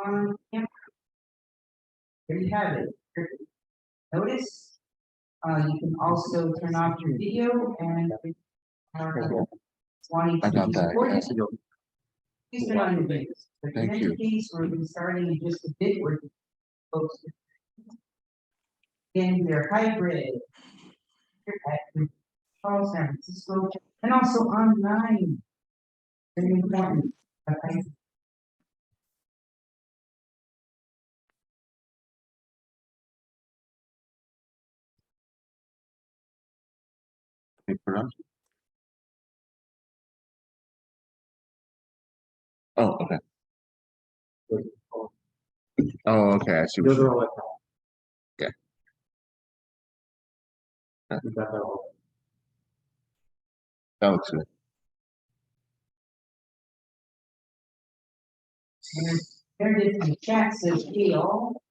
on camera. There you have it. Notice, you can also turn off your video and wanting I to got be that. supported, Yes. please turn on your videos. But in Thank any you. case, we're gonna be starting in just a bit. We're folks in their hybrid here at Charles, San Francisco, and also online. Very important. Okay. Wait for us. Oh, okay. Oh, okay. I see what Those are you're. all like. Okay. Yeah. You got that all. That looks good. And there it is in the chat says, hey all.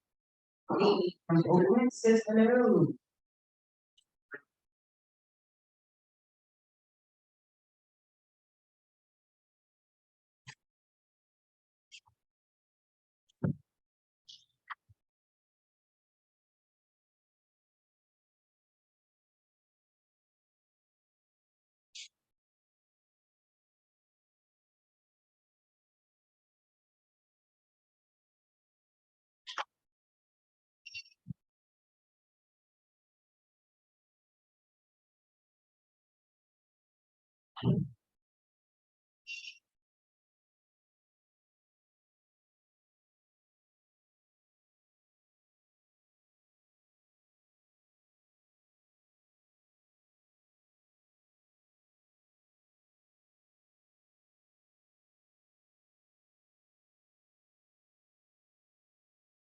Amy from Oakland says hello.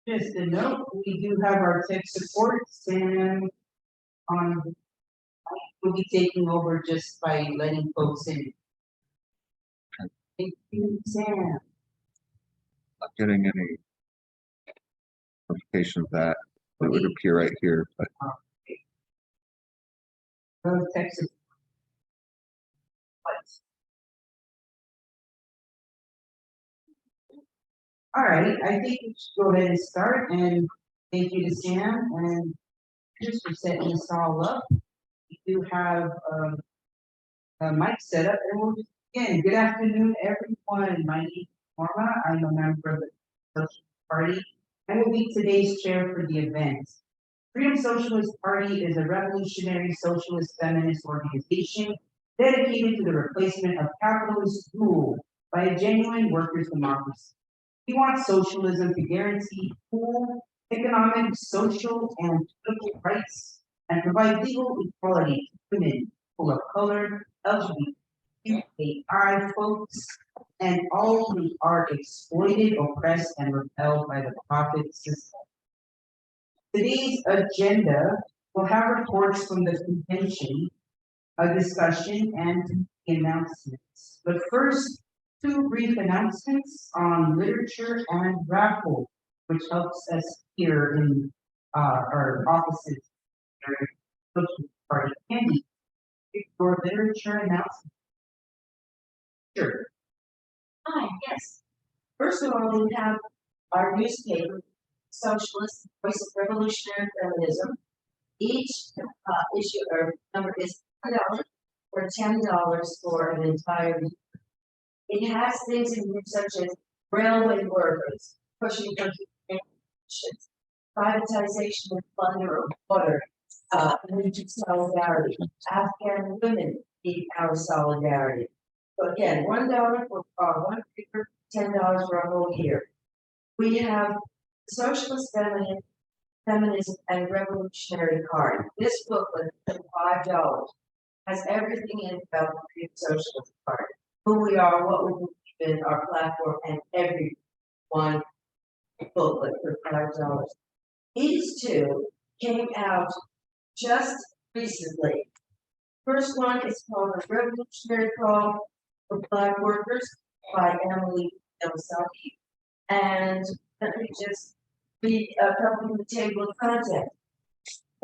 Just a note, we do have our tech support, Sam, will be taking over just by letting folks in. Thank you, Sam. Not getting any notification of that. It would appear right here, but Tech support. All right, I think we should go ahead and start, and thank you to Sam and just for setting this all up. We do have a mic set up, and we'll begin. Good afternoon, everyone. My name is Norma. I'm a member of the Socialist Party, and will be today's chair for the event. Freedom Socialist Party is a revolutionary socialist feminist organization dedicated to the replacement of capitalist rule by a genuine workers' democracy. We want socialism to guarantee full economic, social, and political rights and provide legal equality to women, people of color, LGBTQI folks, and all who are exploited, oppressed, and repelled by the profit system. Today's agenda will have reports from the convention, a discussion, and announcements. But first, two brief announcements on literature and raffle, which helps us here in our offices here at Socialist Party. Andy, for literature announcement. Sure. Hi, yes. First of all, we have our newspaper, Socialist Voice of Revolutionary Feminism. Each issue or number is $1 or $10 for an entire year. It has things in here such as railway workers pushing for conditions, privatization of plunder of water, energy solidarity, Afghan women need our solidarity. So again, $1 for one paper, $10 for a whole year. We have Socialist Feminism and Revolutionary Card. This booklet is $5. Has everything in about the Freedom Socialist Party, who we are, what we believe in, our platform, and every one booklet for $5. These two came out just recently. First one is called The Revolutionary Call for Black Workers by Emily Yamasaki. And let me just read a couple of the table of contents.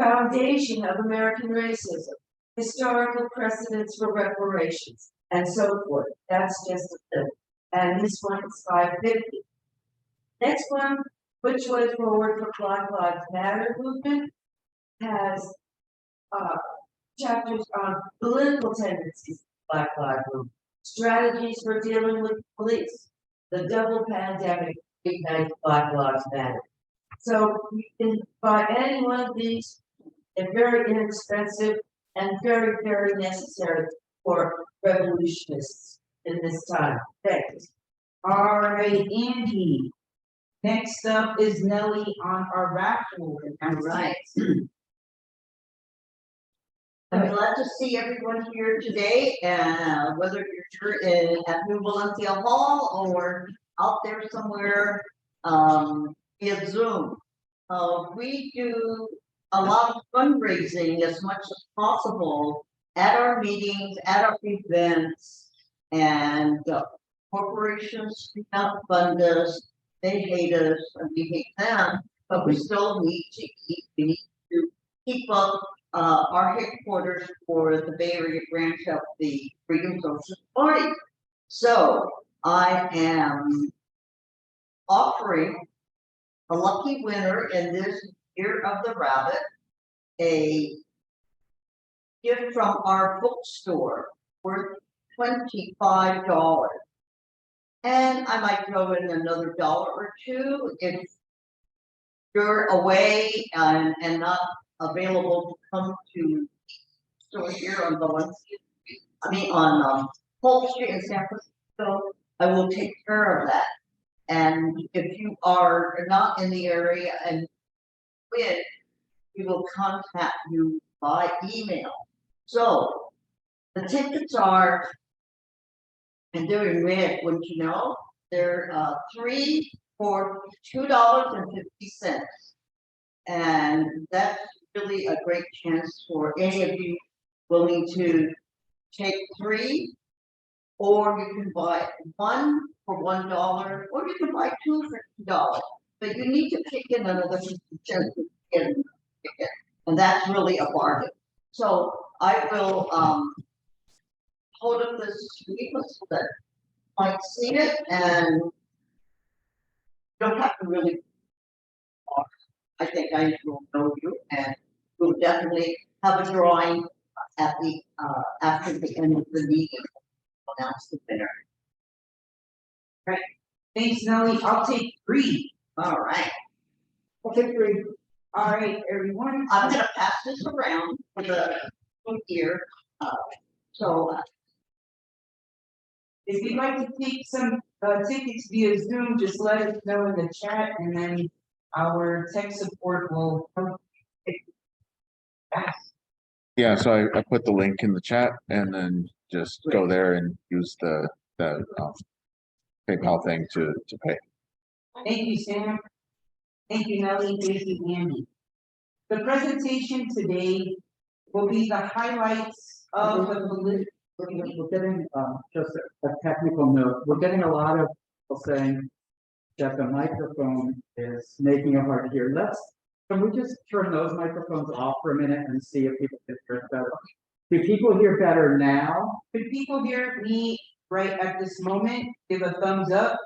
Foundation of American Racism, Historical Precedents for Reparations, and so forth. That's just a thing. And this one is $5.50. Next one, which way forward for Black Lives Matter movement, has chapters on political tendencies of Black Lives Movement, strategies for dealing with police, the double pandemic ignites Black Lives Matter. So you can buy any one of these. They're very inexpensive and very, very necessary for revolutionists in this time. Thanks. All right, Andy. Next up is Nellie on our raffle. All right. I'm glad to see everyone here today, whether you're here at New Valencia Hall or out there somewhere via Zoom. We do a lot of fundraising as much as possible at our meetings, at our events, and corporations do not fund us. They hate us and we hate them, but we still need to eat. We need to keep up our headquarters for the Bay Area branch of the Freedom Socialist Party. So I am offering a lucky winner in this Year of the Rabbit a gift from our bookstore worth $25. And I might throw in another $1 or $2 if you're away and not available to come to store here on Valencia Street. I mean on Polk Street in San Francisco. I will take care of that. And if you are not in the area and win, we will contact you by email. So the tickets are, and they're in red, wouldn't you know? They're 3 for $2.50. And that's really a great chance for any of you willing to take 3, or you can buy 1 for $1, or you can buy 2 for $2. But you need to kick in another 50 cents to get it. And that's really a bargain. So I will hold up this screen so that you might see it, and you don't have to really talk. I think I will know you, and we'll definitely have a drawing at the after the end of the meeting. Announce the winner. Thanks, Nellie. I'll take 3. All right. I'll take 3. All right, everyone. I'm gonna pass this around for the here. So If you'd like to take some tickets via Zoom, just let us know in the chat, and then our tech support will come. Yeah, so I put the link in the chat and then just go there and use the PayPal thing to pay. Thank you, Sam. Thank you, Nellie. Thank you, Andy. The presentation today will be the highlights of the political. We're getting just a technical note. We're getting a lot of people saying that the microphone is making it hard to hear. Can we just turn those microphones off for a minute and see if people can hear it better? Do people hear better now? Could people hear me right at this moment? Give a thumbs up.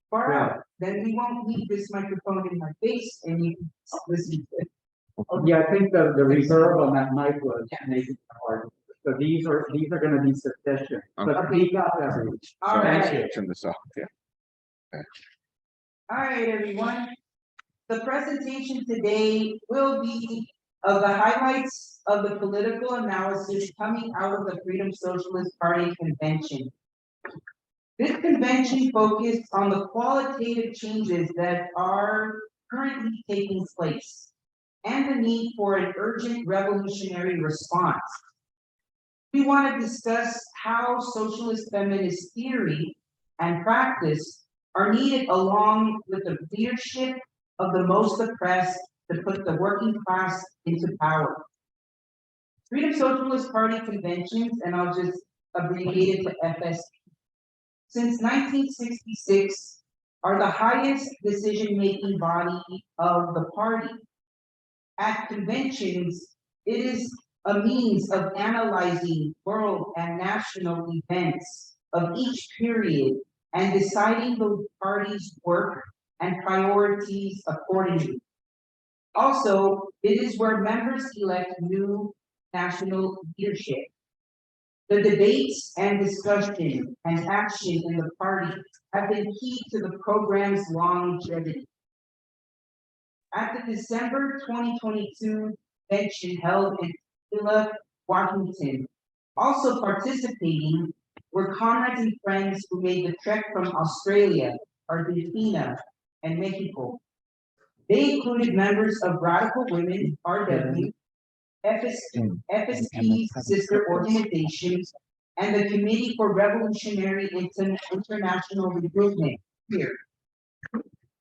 Far out. Then we won't need this microphone in my face and you can listen to it. Yeah, I think the reverb on that mic was making it hard. So these are going to be sufficient. But speak up, everyone. All So right. actually, turn this off, yeah. All right, everyone. The presentation today will be of the highlights of the political analysis coming out of the Freedom Socialist Party convention. This convention focused on the qualitative changes that are currently taking place and the need for an urgent revolutionary response. We want to discuss how socialist feminist theory and practice are needed along with the leadership of the most oppressed to put the working class into power. Freedom Socialist Party conventions, and I'll just abbreviate it to FSP, since 1966 are the highest decision-making body of the party. At conventions, it is a means of analyzing world and national events of each period and deciding the party's work and priorities accordingly. Also, it is where members elect new national leadership. The debates and discussion and action in the party have been key to the program's longevity. At the December 2022 convention held in Tooele, Washington, also participating were comrades and friends who made the trek from Australia, Argentina, and Mexico. They included members of Radical Women, RW, FSP's sister organizations, and the Committee for Revolutionary International Recruitment, here.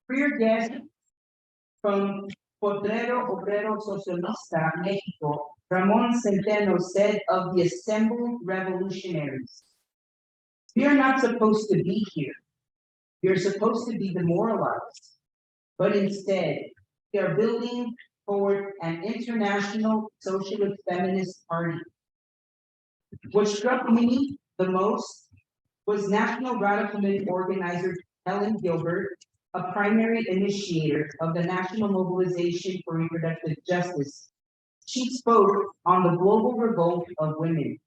Career guest from Potrero Obrero Socialista, Mexico, Ramon Centeno said of the assembled revolutionaries, "We are not supposed to be here. We are supposed to be demoralized, but instead, we are building forward an international socialist feminist party." What struck me the most was National Radical Men organizer Helen Gilbert, a primary initiator of the National Mobilization for Reproductive Justice. She spoke on the global revolt of women.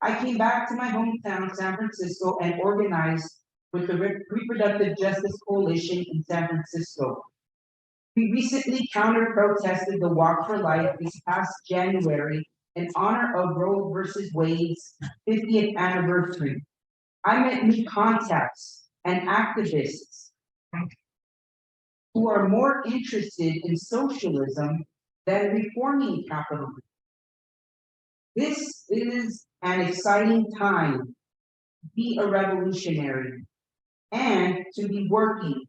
I came back to my hometown, San Francisco, and organized with the Reproductive Justice Coalition in San Francisco. We recently counter-protested the Walk for Life this past January in honor of Roe versus Wade's 50th anniversary. I met new contacts and activists who are more interested in socialism than reforming capitalism. This is an exciting time to be a revolutionary and to be working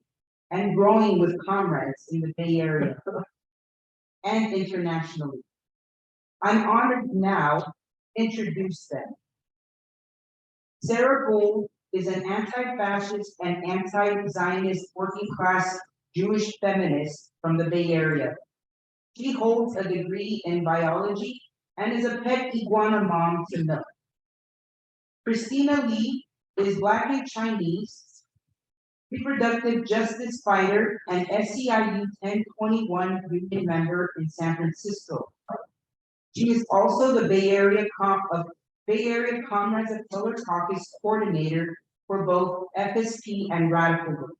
and growing with comrades in the Bay Area and internationally. I'm honored now to introduce them. Sarah Gold is an anti-fascist and anti-Zionist working class Jewish feminist from the Bay Area. She holds a degree in biology and is a pet iguana mom to milk. Christina Lee is Black and Chinese, reproductive justice fighter, and SEIU 1021 union member in San Francisco. She is also the Bay Area Comrades of Color Caucus coordinator for both FSP and Radical Group.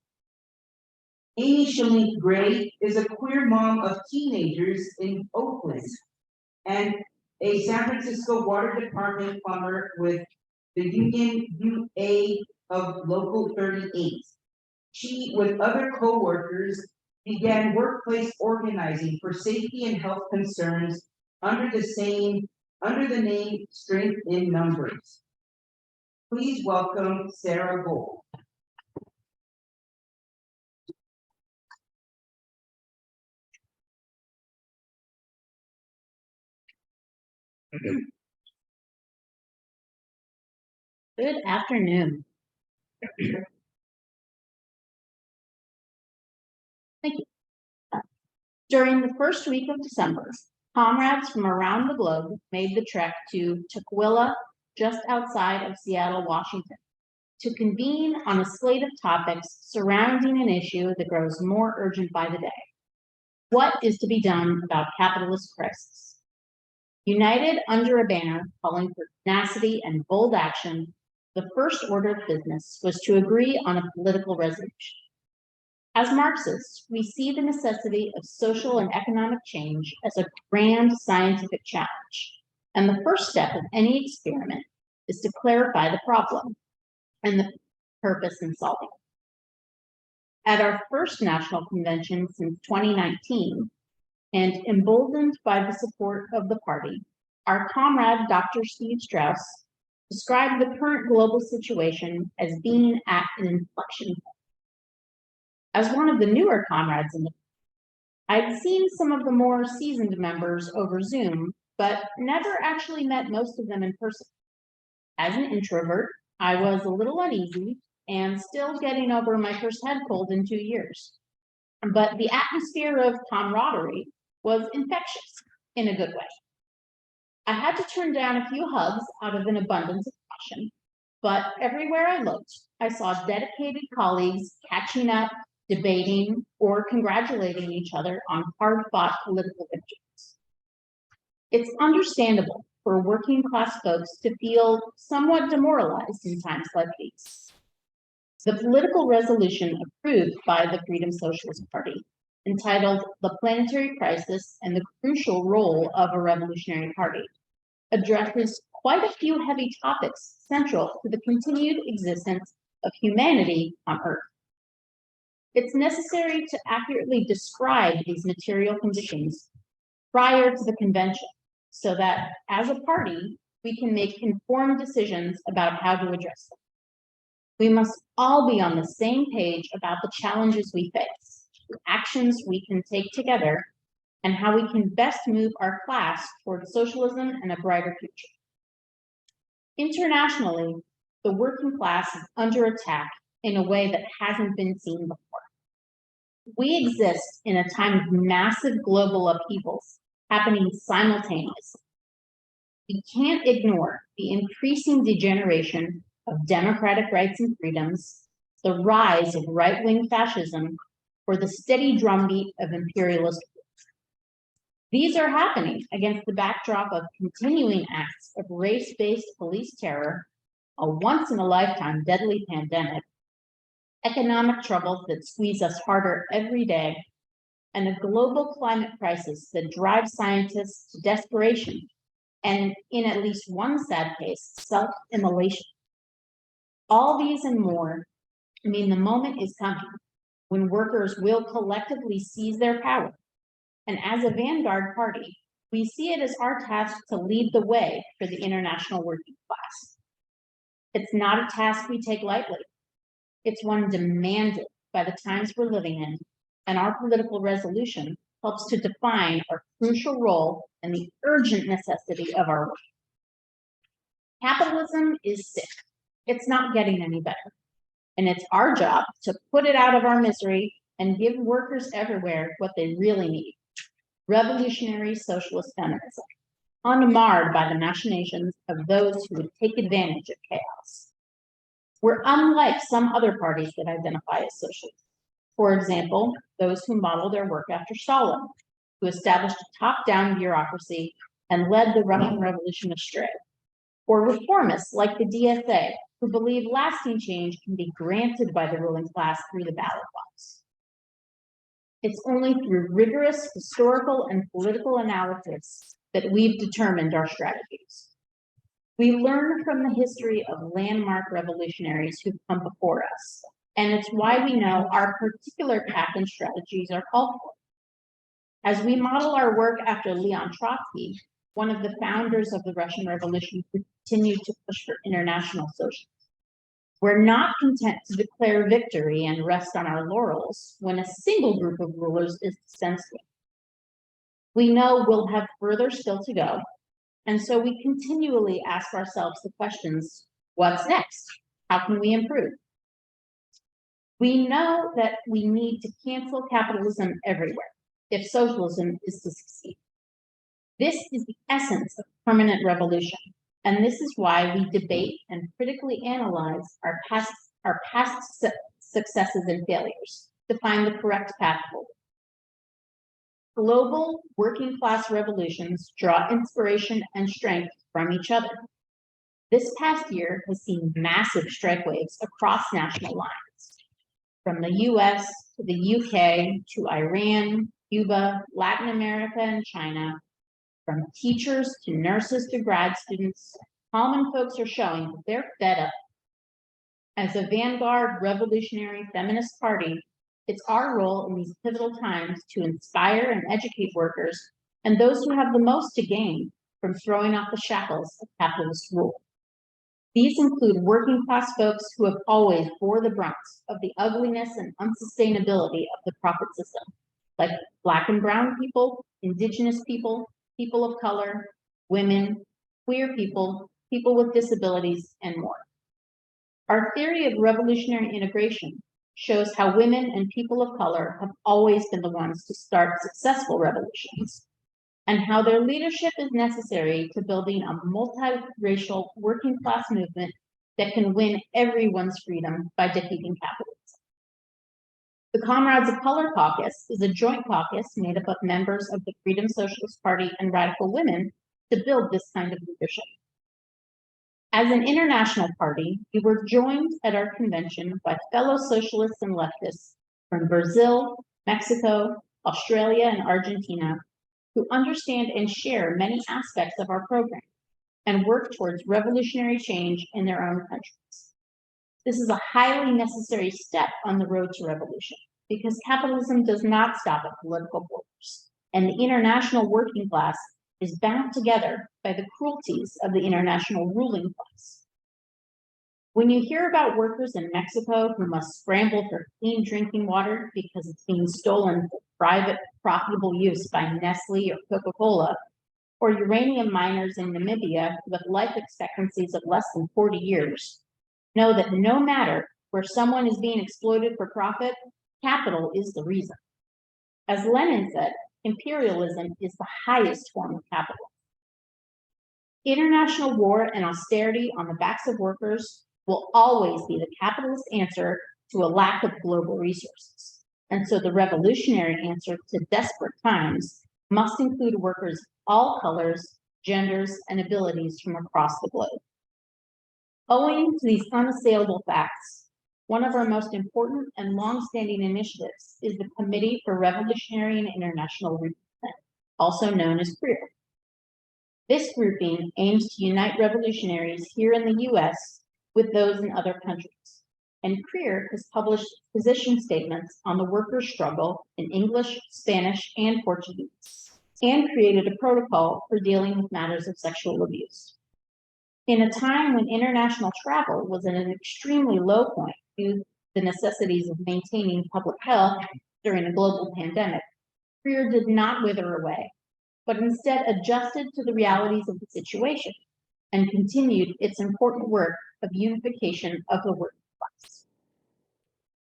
Amy Shalene Gray is a queer mom of teenagers in Oakland and a San Francisco Water Department plumber with the Union UA of Local 38. She, with other co-workers, began workplace organizing for safety and health concerns under the name Strength in Numbers. Please welcome Sarah Gold. Good afternoon. Thank you. During the first week of December, comrades from around the globe made the trek to Tukwila, just outside of Seattle, Washington, to convene on a slate of topics surrounding an issue that grows more urgent by the day. What is to be done about capitalist crisis? United under a banner calling for tenacity and bold action, the first order of business was to agree on a political resolution. As Marxists, we see the necessity of social and economic change as a grand scientific challenge, and the first step of any experiment is to clarify the problem and the purpose in solving it. At our first national convention since 2019, and emboldened by the support of the party, our comrade Dr. Steve Strauss described the current global situation as being at an inflection point. As one of the newer comrades in the I'd seen some of the more seasoned members over Zoom, but never actually met most of them in person. As an introvert, I was a little uneasy and still getting over my first head cold in 2 years. But the atmosphere of camaraderie was infectious in a good way. I had to turn down a few hugs out of an abundance of caution, but everywhere I looked, I saw dedicated colleagues catching up, debating or congratulating each other on hard-fought political victories. It's understandable for working class folks to feel somewhat demoralized in times like these. The political resolution approved by the Freedom Socialist Party, entitled "The Planetary Crisis and the Crucial Role of a Revolutionary Party," addresses quite a few heavy topics central to the continued existence of humanity on Earth. It's necessary to accurately describe these material conditions prior to the convention, so that as a party, we can make informed decisions about how to address them. We must all be on the same page about the challenges we face, the actions we can take together, and how we can best move our class towards socialism and a brighter future. Internationally, the working class is under attack in a way that hasn't been seen before. We exist in a time of massive global upheavals happening simultaneously. We can't ignore the increasing degeneration of democratic rights and freedoms, the rise of right-wing fascism, or the steady drumbeat of imperialist rule. These are happening against the backdrop of continuing acts of race-based police terror, a once-in-a-lifetime deadly pandemic, economic troubles that squeeze us harder every day, and a global climate crisis that drives scientists to desperation and, in at least one sad case, self-immolation. All these and more mean the moment is coming when workers will collectively seize their power. And as a vanguard party, we see it as our task to lead the way for the international working class. It's not a task we take lightly. It's one demanded by the times we're living in, and our political resolution helps to define our crucial role and the urgent necessity of our work. Capitalism is sick. It's not getting any better. And it's our job to put it out of our misery and give workers everywhere what they really need: revolutionary socialist feminism, unmarred by the machinations of those who would take advantage of chaos. We're unlike some other parties that identify as socialist. For example, those who model their work after Stalin, who established a top-down bureaucracy and led the Russian Revolution astray. Or reformists like the DSA, who believe lasting change can be granted by the ruling class through the ballot box. It's only through rigorous historical and political analysis that we've determined our strategies. We learn from the history of landmark revolutionaries who've come before us, and it's why we know our particular path and strategies are called for. As we model our work after Leon Trotsky, one of the founders of the Russian Revolution, who continued to push for international socialism, we're not content to declare victory and rest on our laurels when a single group of rulers is dispensed with. We know we'll have further still to go, and so we continually ask ourselves the questions: what's next? How can we improve? We know that we need to cancel capitalism everywhere if socialism is to succeed. This is the essence of permanent revolution, and this is why we debate and critically analyze our past successes and failures to find the correct path forward. Global working class revolutions draw inspiration and strength from each other. This past year has seen massive strike waves across national lines, from the US to the UK to Iran, Cuba, Latin America, and China. From teachers to nurses to grad students, common folks are showing that they're fed up. As a vanguard revolutionary feminist party, it's our role in these pivotal times to inspire and educate workers and those who have the most to gain from throwing off the shackles of capitalist rule. These include working class folks who have always bore the brunt of the ugliness and unsustainability of the profit system, like Black and brown people, Indigenous people, people of color, women, queer people, people with disabilities, and more. Our theory of revolutionary integration shows how women and people of color have always been the ones to start successful revolutions, and how their leadership is necessary to building a multiracial working class movement that can win everyone's freedom by defeating capitalism. The Comrades of Color Caucus is a joint caucus made up of members of the Freedom Socialist Party and Radical Women to build this kind of leadership. As an international party, we were joined at our convention by fellow socialists and leftists from Brazil, Mexico, Australia, and Argentina, who understand and share many aspects of our program and work towards revolutionary change in their own countries. This is a highly necessary step on the road to revolution because capitalism does not stop at political borders, and the international working class is bound together by the cruelties of the international ruling class. When you hear about workers in Mexico who must scramble for clean drinking water because it's being stolen for private profitable use by Nestle or Coca-Cola, or uranium miners in Namibia with life expectancies of less than 40 years, know that no matter where someone is being exploited for profit, capital is the reason. As Lenin said, imperialism is the highest form of capital. International war and austerity on the backs of workers will always be the capitalist answer to a lack of global resources. And so the revolutionary answer to desperate times must include workers of all colors, genders, and abilities from across the globe. Owing to these unassailable facts, one of our most important and long-standing initiatives is the Committee for Revolutionary and International Movement, also known as CREER. This grouping aims to unite revolutionaries here in the US with those in other countries, and CREER has published position statements on the workers' struggle in English, Spanish, and Portuguese, and created a protocol for dealing with matters of sexual abuse. In a time when international travel was at an extremely low point due to the necessities of maintaining public health during a global pandemic, CREER did not wither away, but instead adjusted to the realities of the situation and continued its important work of unification of the working class.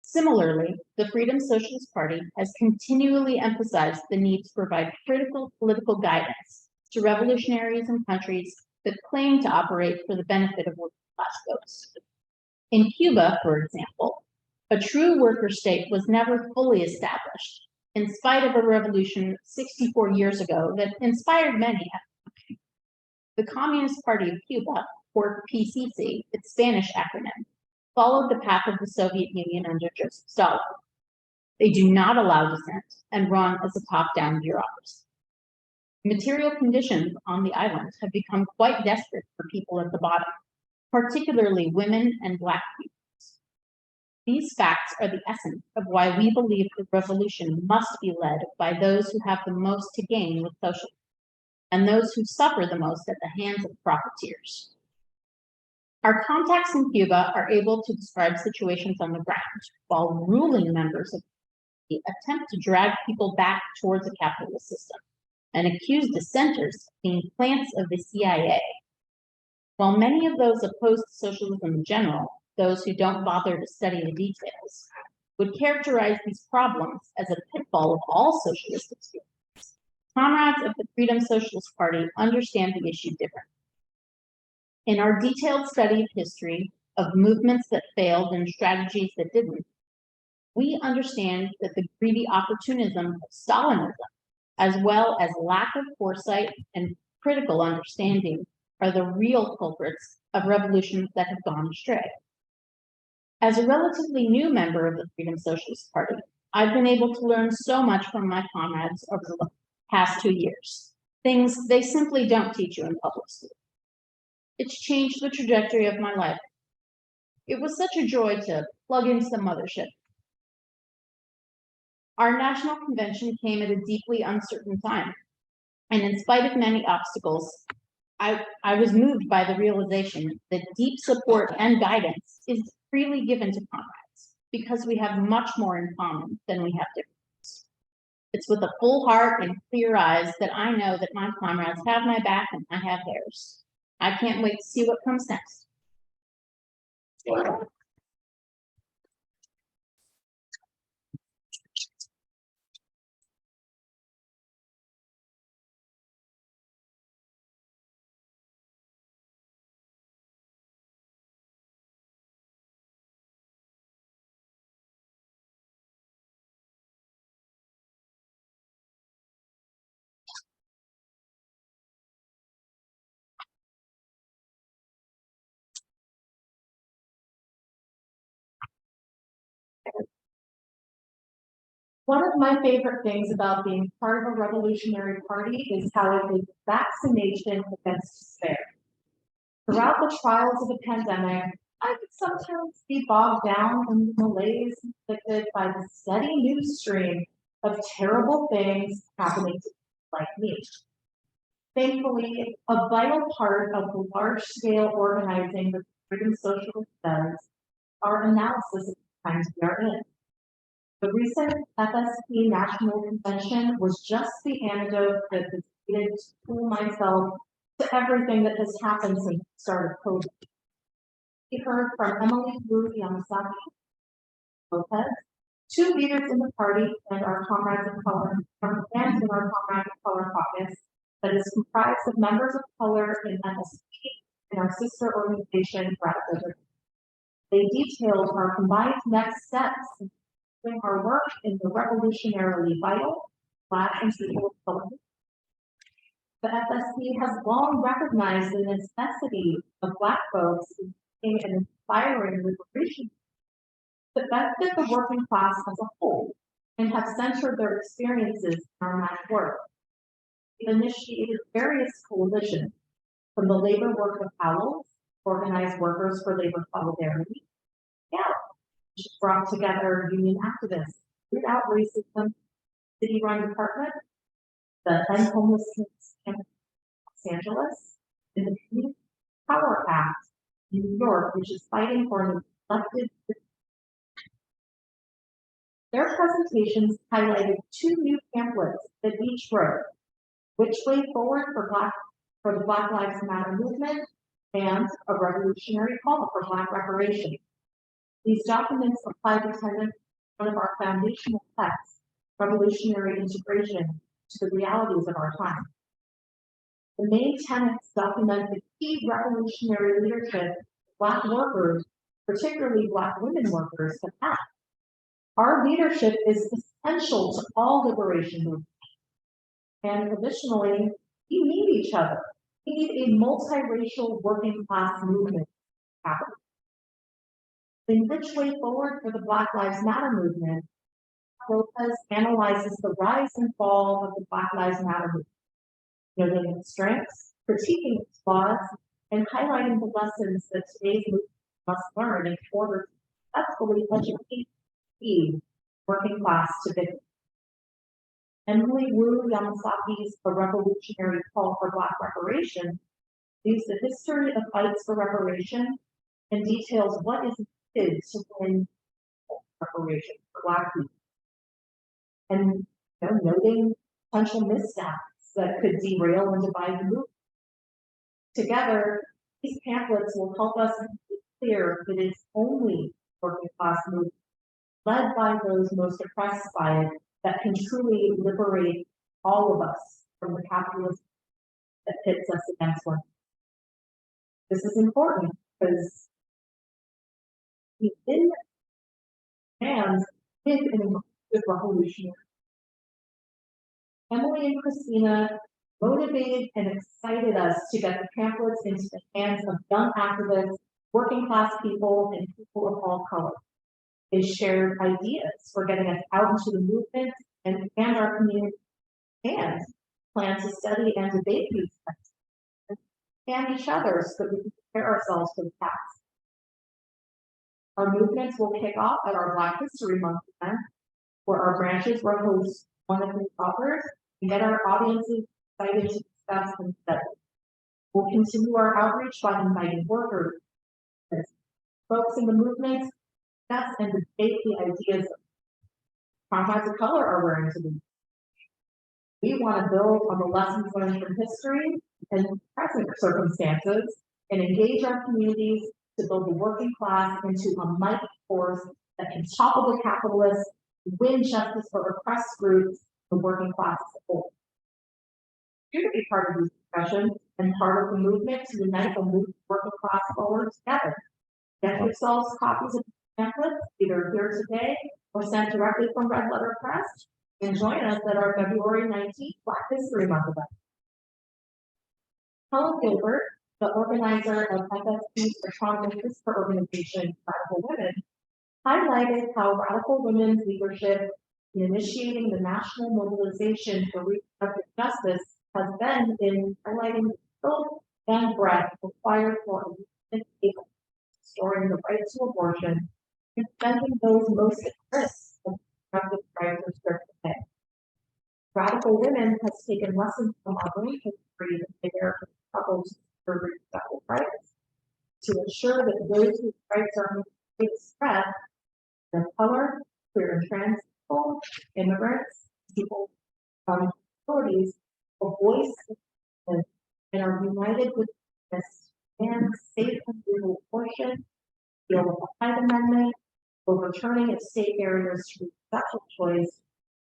Similarly, the Freedom Socialist Party has continually emphasized the need to provide critical political guidance to revolutionaries and countries that claim to operate for the benefit of working class folks. In Cuba, for example, a true worker state was never fully established, in spite of a revolution 64 years ago that inspired many. The Communist Party of Cuba, or PCC, its Spanish acronym, followed the path of the Soviet Union under Joseph Stalin. They do not allow dissent and run as a top-down bureaucracy. Material conditions on the island have become quite desperate for people at the bottom, particularly women and Black people. These facts are the essence of why we believe the revolution must be led by those who have the most to gain with socialism, and those who suffer the most at the hands of profiteers. Our contacts in Cuba are able to describe situations on the ground, while ruling members of the attempt to drag people back towards a capitalist system and accuse dissenters of being plants of the CIA. While many of those opposed to socialism in general, those who don't bother to study the details, would characterize these problems as a pitfall of all socialist experience, comrades of the Freedom Socialist Party understand the issue differently. In our detailed study of history, of movements that failed and strategies that didn't, we understand that the greedy opportunism of Stalinism, as well as lack of foresight and critical understanding, are the real culprits of revolutions that have gone astray. As a relatively new member of the Freedom Socialist Party, I've been able to learn so much from my comrades over the past 2 years, things they simply don't teach you in public school. It's changed the trajectory of my life. It was such a joy to plug into the mothership. Our national convention came at a deeply uncertain time, and in spite of many obstacles, I was moved by the realization that deep support and guidance is freely given to comrades because we have much more in common than we have differences. It's with a full heart and clear eyes that I know that my comrades have my back and I have theirs. I can't wait to see what comes next. One of my favorite things about being part of a revolutionary party is how it is vaccination against despair. Throughout the trials of the pandemic, I could sometimes be bogged down in the malaise inflicted by the steady news stream of terrible things happening to people like me. Thankfully, a vital part of the large-scale organizing that Freedom Socialist does are analysis of the times we are in. The recent FSP National Convention was just the antidote that has needed to cool myself to everything that has happened since the start of COVID. We heard from Emily Wu Yamasaki Lopez, two leaders in the party and our comrades of color, and in our comrades of color caucus that is comprised of members of color in FSP and our sister organization, Radical. They detailed our combined next steps in our work in the revolutionarily vital Black and people of color. The FSP has long recognized the necessity of Black folks in an inspiring liberation that benefit the working class as a whole and have centered their experiences in our line of work. We've initiated various coalitions from the labor work of Owls, Organized Workers for Labor Solidarity, which brought together union activists, Root Out Racism, city-run department, the End Homelessness Camp Los Angeles, and the Community Power Act in New York, which is fighting for an elected. Their presentations highlighted two new pamphlets that each wrote, Which Way Forward for the Black Lives Matter movement and A Revolutionary Call for Black Reparations. These documents apply the tenets of one of our foundational texts, revolutionary integration, to the realities of our time. The main tenets document the key revolutionary leadership Black workers, particularly Black women workers, have had. Our leadership is essential to all liberation movements. And additionally, we need each other. We need a multiracial working class movement to happen. In Which Way Forward for the Black Lives Matter movement, Lopez analyzes the rise and fall of the Black Lives Matter movement, noting its strengths, critiquing its flaws, and highlighting the lessons that today's movement must learn in order to successfully educate the working class to victory. Emily Wu Yamasaki's A Revolutionary Call for Black Reparation views the history of fights for reparation and details what is needed to win reparation for Black people. And noting potential missteps that could derail and divide the movement. Together, these pamphlets will help us make clear that it's only working class movement, led by those most oppressed by it, that can truly liberate all of us from the capitalism that pits us against one. This is important because we didn't and live in a revolutionary. Emily and Christina motivated and excited us to get the pamphlets into the hands of young activists, working class people, and people of all colors. They shared ideas for getting us out into the movement and our community, and plan to study and debate these things and each other so that we can prepare ourselves for the task. Our movements will kick off at our Black History Month event, where our branches will host one of the authors and get our audiences excited to discuss and study. We'll continue our outreach by inviting workers, folks in the movement, discuss and debate the ideas comrades of color are wearing to the. We want to build on the lessons learned from history and present circumstances and engage our communities to build the working class into a mighty force that can topple the capitalists, win justice for oppressed groups, the working class as a whole. Here to be part of these discussions and part of the movement to unite the working class forward together. Get yourselves copies of the pamphlets, either here today or sent directly from Red Letter Press, and join us at our February 19th Black History Month event. Helen Gilbert, the organizer of FSP's Autonomous Sister Organization, Radical Women, highlighted how radical women's leadership in initiating the national mobilization for reproductive justice has been in highlighting the scope and breadth required for restoring the right to abortion and defending those most at risk of reproductive rights restricted today. Radical Women has taken lessons from our own history and American struggles for reproductive rights to ensure that those whose rights are expressed, their color, queer and trans people, immigrants, people from minorities, a voice and are united with this and safe and legal abortion, deal with the Hyde Amendment, overturning its state barriers to reproductive choice,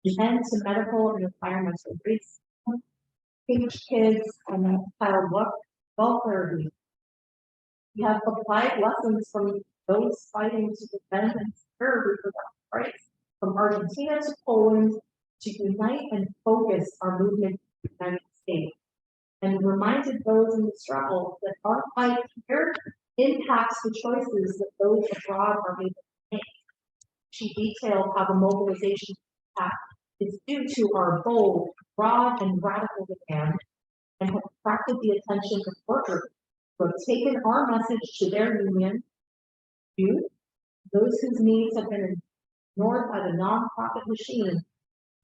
the end to medical and environmental racism, teach kids and child welfare. We have applied lessons from those fighting to defend and secure reproductive rights from Argentina to Poland to unite and focus our movement in the United States, and reminded those in the struggle that our fight here impacts the choices that those abroad are able to make. She detailed how the mobilization impact is due to our bold, broad, and radical demand, and have attracted the attention of workers who have taken our message to their union, youth, those whose needs have been ignored by the nonprofit machine,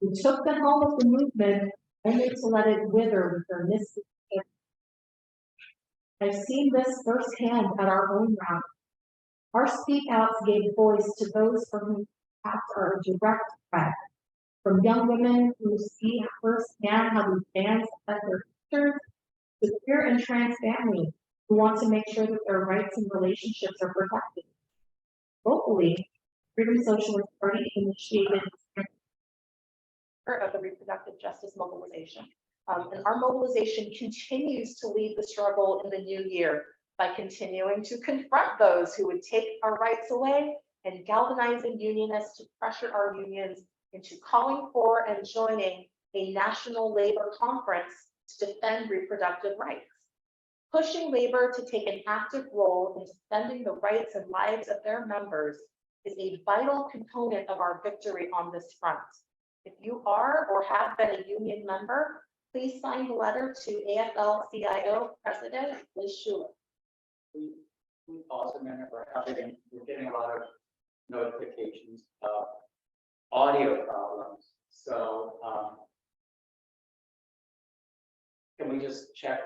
who took the helm of the movement only to let it wither with their mistakes. I've seen this firsthand at our own round. Our speak outs gave voice to those for whom attacks are a direct threat, from young women who see firsthand how these bans affect their futures, to queer and trans families who want to make sure that their rights and relationships are protected. Locally, Freedom Socialist Party initiated of the reproductive justice mobilization. And our mobilization continues to lead the struggle in the new year by continuing to confront those who would take our rights away and galvanizing unionists to pressure our unions into calling for and joining a national labor conference to defend reproductive rights. Pushing labor to take an active role in defending the rights and lives of their members is a vital component of our victory on this front. If you are or have been a union member, please sign the letter to AFL-CIO President Liz Schuler. We pause a minute, we're getting a lot of notifications of audio problems. So can we just check?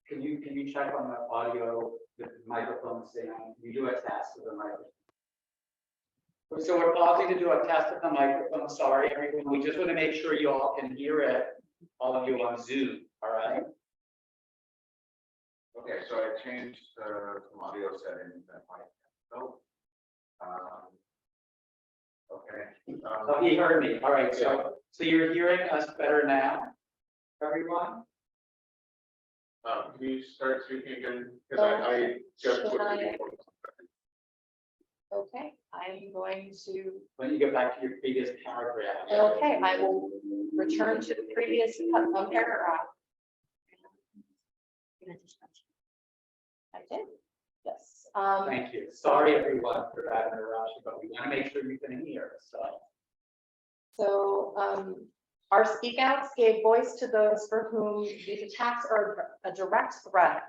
Can you check on the audio, the microphone thing? We do a test of the microphone. So we're pausing to do a test of the microphone. Sorry, everyone. We just want to make sure you all can hear it, all of you on Zoom. All right. Okay, so I changed some audio settings that might help. Okay. Oh, he heard me. All right. So you're hearing us better now, everyone? Can you start speaking again? Because I just put it. Okay, I'm going to. When you get back to your previous paragraph. Okay, I will return to the previous paragraph. I did. Yes. Thank you. Sorry, everyone, for that interruption, but we want to make sure you can hear. So our speak outs gave voice to those for whom these attacks are a direct threat,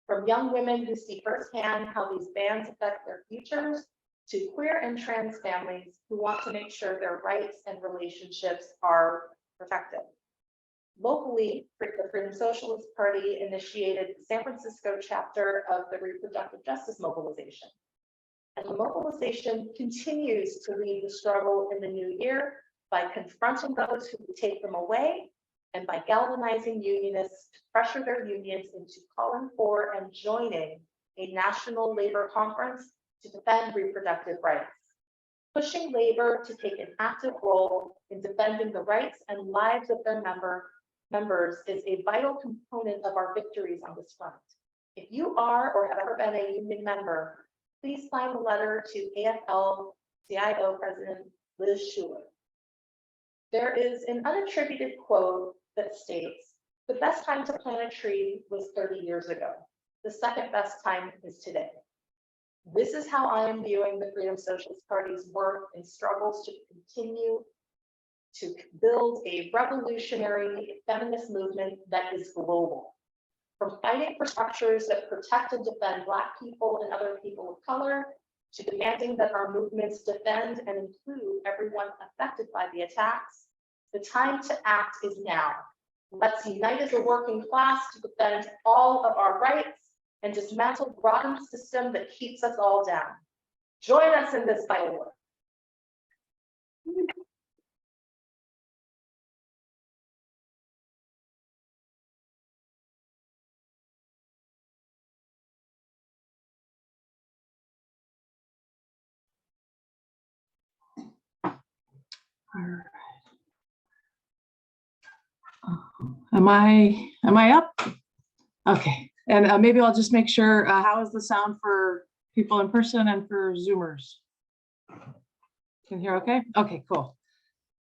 from young women who see firsthand how these bans affect their futures, to queer and trans families who want to make sure their rights and relationships are protected. Locally, the Freedom Socialist Party initiated the San Francisco chapter of the reproductive justice mobilization. And the mobilization continues to lead the struggle in the new year by confronting those who would take them away and by galvanizing unionists to pressure their unions into calling for and joining a national labor conference to defend reproductive rights. Pushing labor to take an active role in defending the rights and lives of their members is a vital component of our victories on this front. If you are or have ever been a union member, please sign the letter to AFL-CIO President Liz Schuler. There is an unattributed quote that states, "The best time to plant a tree was 30 years ago. The second best time is today." This is how I am viewing the Freedom Socialist Party's work and struggles to continue to build a revolutionary feminist movement that is global. From fighting for structures that protect and defend Black people and other people of color, to demanding that our movements defend and include everyone affected by the attacks, the time to act is now. Let's unite as a working class to defend all of our rights and dismantle the rotten system that keeps us all down. Join us in this vital work. Am I up? Okay, and maybe I'll just make sure, how is the sound for people in person and for Zoomers? Can you hear okay? Okay, cool.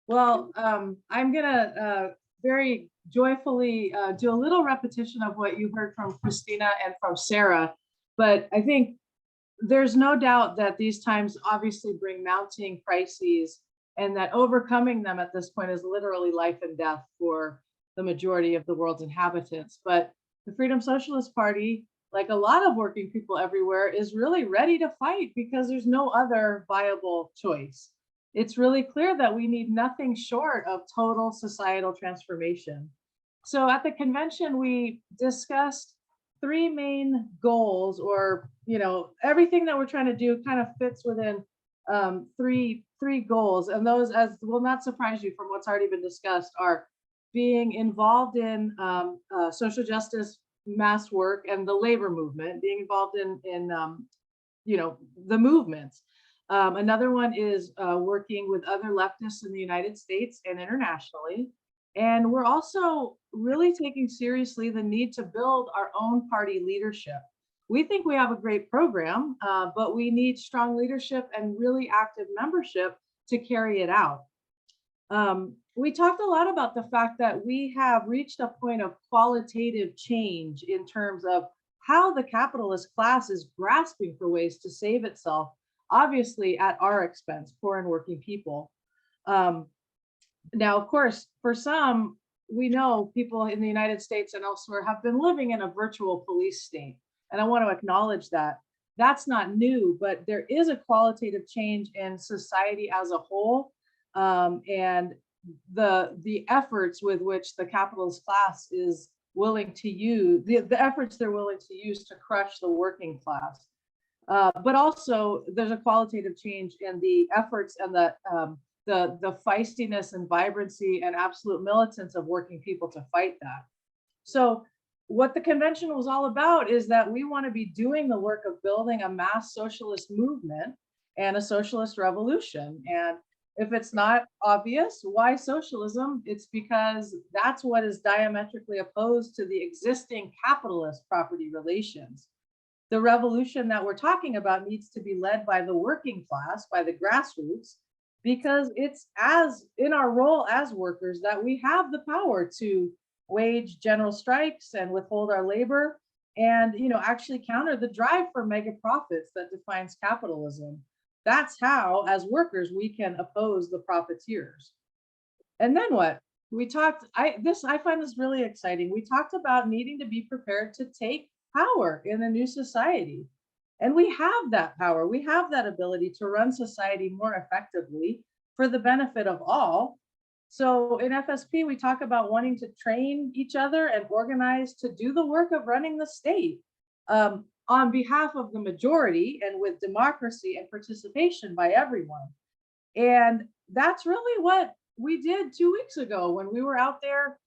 Well, I'm gonna very joyfully do a little repetition of what you heard from Christina and from Sarah, but I think there's no doubt that these times obviously bring mounting crises, and that overcoming them at this point is literally life and death for the majority of the world's inhabitants. But the Freedom Socialist Party, like a lot of working people everywhere, is really ready to fight because there's no other viable choice. It's really clear that we need nothing short of total societal transformation. So at the convention, we discussed three main goals, or everything that we're trying to do kind of fits within three goals, and those, as will not surprise you from what's already been discussed, are being involved in social justice, mass work, and the labor movement, being involved in the movements. Another one is working with other leftists in the United States and internationally. And we're also really taking seriously the need to build our own party leadership. We think we have a great program, but we need strong leadership and really active membership to carry it out. We talked a lot about the fact that we have reached a point of qualitative change in terms of how the capitalist class is grasping for ways to save itself, obviously at our expense, poor and working people. Now, of course, for some, we know people in the United States and elsewhere have been living in a virtual police state. And I want to acknowledge that. That's not new, but there is a qualitative change in society as a whole. And the efforts with which the capitalist class is willing to use, the efforts they're willing to use to crush the working class. But also there's a qualitative change in the efforts and the feistiness and vibrancy and absolute militance of working people to fight that. So what the convention was all about is that we want to be doing the work of building a mass socialist movement and a socialist revolution. And if it's not obvious, why socialism? It's because that's what is diametrically opposed to the existing capitalist property relations. The revolution that we're talking about needs to be led by the working class, by the grassroots, because it's as in our role as workers that we have the power to wage general strikes and withhold our labor and actually counter the drive for mega profits that defines capitalism. That's how, as workers, we can oppose the profiteers. And then what? We talked, I find this really exciting. We talked about needing to be prepared to take power in a new society. And we have that power. We have that ability to run society more effectively for the benefit of all. So in FSP, we talk about wanting to train each other and organize to do the work of running the state on behalf of the majority and with democracy and participation by everyone. And that's really what we did 2 weeks ago when we were out there,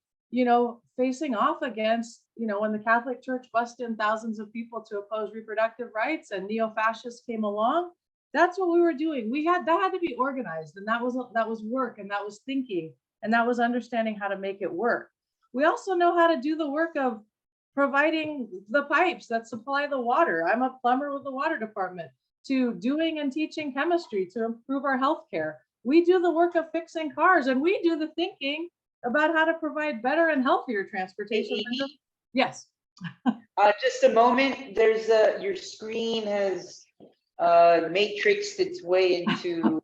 facing off against, when the Catholic Church bussed in thousands of people to oppose reproductive rights and neo-fascists came along. That's what we were doing. That had to be organized, and that was work, and that was thinking, and that was understanding how to make it work. We also know how to do the work of providing the pipes that supply the water. I'm a plumber with the water department, to doing and teaching chemistry to improve our healthcare. We do the work of fixing cars, and we do the thinking about how to provide better and healthier transportation. Yes. Just a moment. There's your screen has matrixed its way into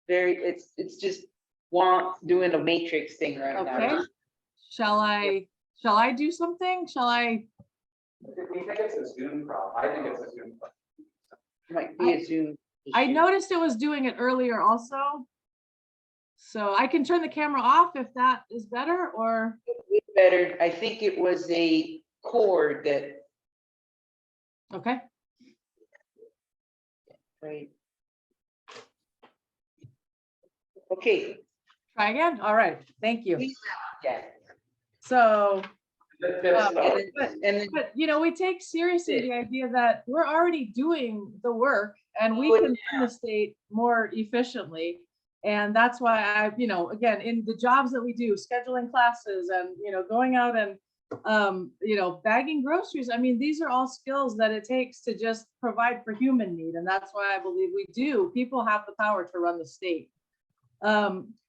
it's just doing a matrix thing right now. Okay. Shall I do something? Shall I? Do you think it's a Zoom problem? I think it's a Zoom problem. Might be a Zoom. I issue. noticed it was doing it earlier also. So I can turn the camera off if that is better, or, Better, I think it was a cord that, okay. right. Okay. Try again? All right, thank you. Yeah. So, This stuff. And then but you know, we take seriously the idea that we're already doing the work and we Oh, can run the state more efficiently. And that's why I, you know, again, in the jobs that we do, scheduling classes and, you know, going out and, you know, bagging groceries. I mean, these are all skills that it takes to just provide for human need. And that's why I believe we do. People have the power to run the state.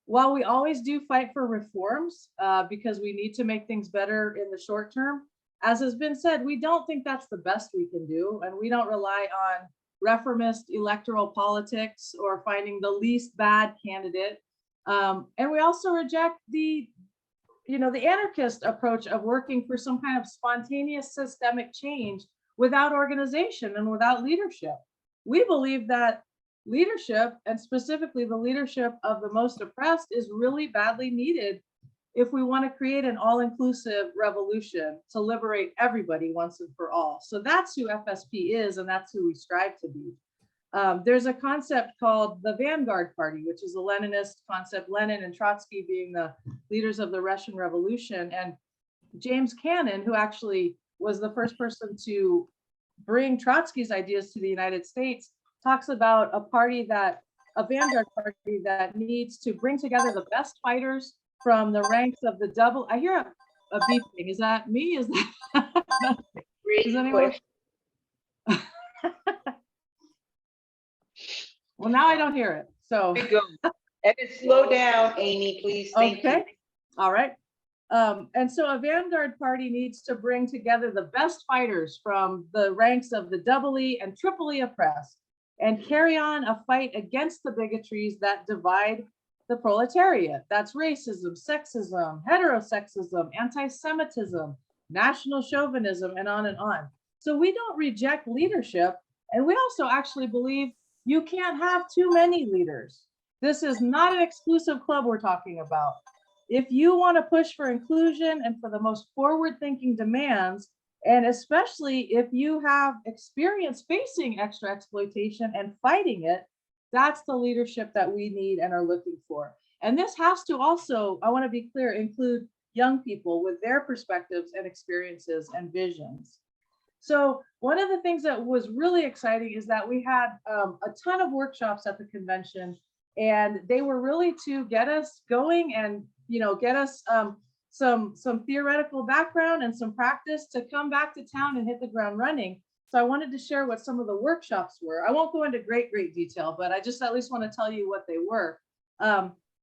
While we always do fight for reforms, because we need to make things better in the short term, as has been said, we don't think that's the best we can do. And we don't rely on reformist electoral politics or finding the least bad candidate. And we also reject the, you know, the anarchist approach of working for some kind of spontaneous systemic change without organization and without leadership. We believe that leadership, and specifically the leadership of the most oppressed, is really badly needed if we want to create an all-inclusive revolution to liberate everybody once and for all. So that's who FSP is, and that's who we strive to be. There's a concept called the Vanguard Party, which is a Leninist concept, Lenin and Trotsky being the leaders of the Russian Revolution. And James Cannon, who actually was the first person to bring Trotsky's ideas to the United States, talks about a vanguard party that needs to bring together the best fighters from the ranks of the double. I hear a beeping. Is that me? Is that? Is anyone? Well, now I don't hear it. So. we go. And slow down, Amy, please. Thank you. Okay. All right. And so a vanguard party needs to bring together the best fighters from the ranks of the doubly and triply oppressed and carry on a fight against the bigotries that divide the proletariat. That's racism, sexism, heterosexism, anti-Semitism, national chauvinism, and on and on. So we don't reject leadership. And we also actually believe you can't have too many leaders. This is not an exclusive club we're talking about. If you want to push for inclusion and for the most forward-thinking demands, and especially if you have experience facing extra exploitation and fighting it, that's the leadership that we need and are looking for. And this has to also, I want to be clear, include young people with their perspectives and experiences and visions. So one of the things that was really exciting is that we had a ton of workshops at the convention, and they were really to get us going and, you know, get us some theoretical background and some practice to come back to town and hit the ground running. So I wanted to share what some of the workshops were. I won't go into great detail, but I just at least want to tell you what they were.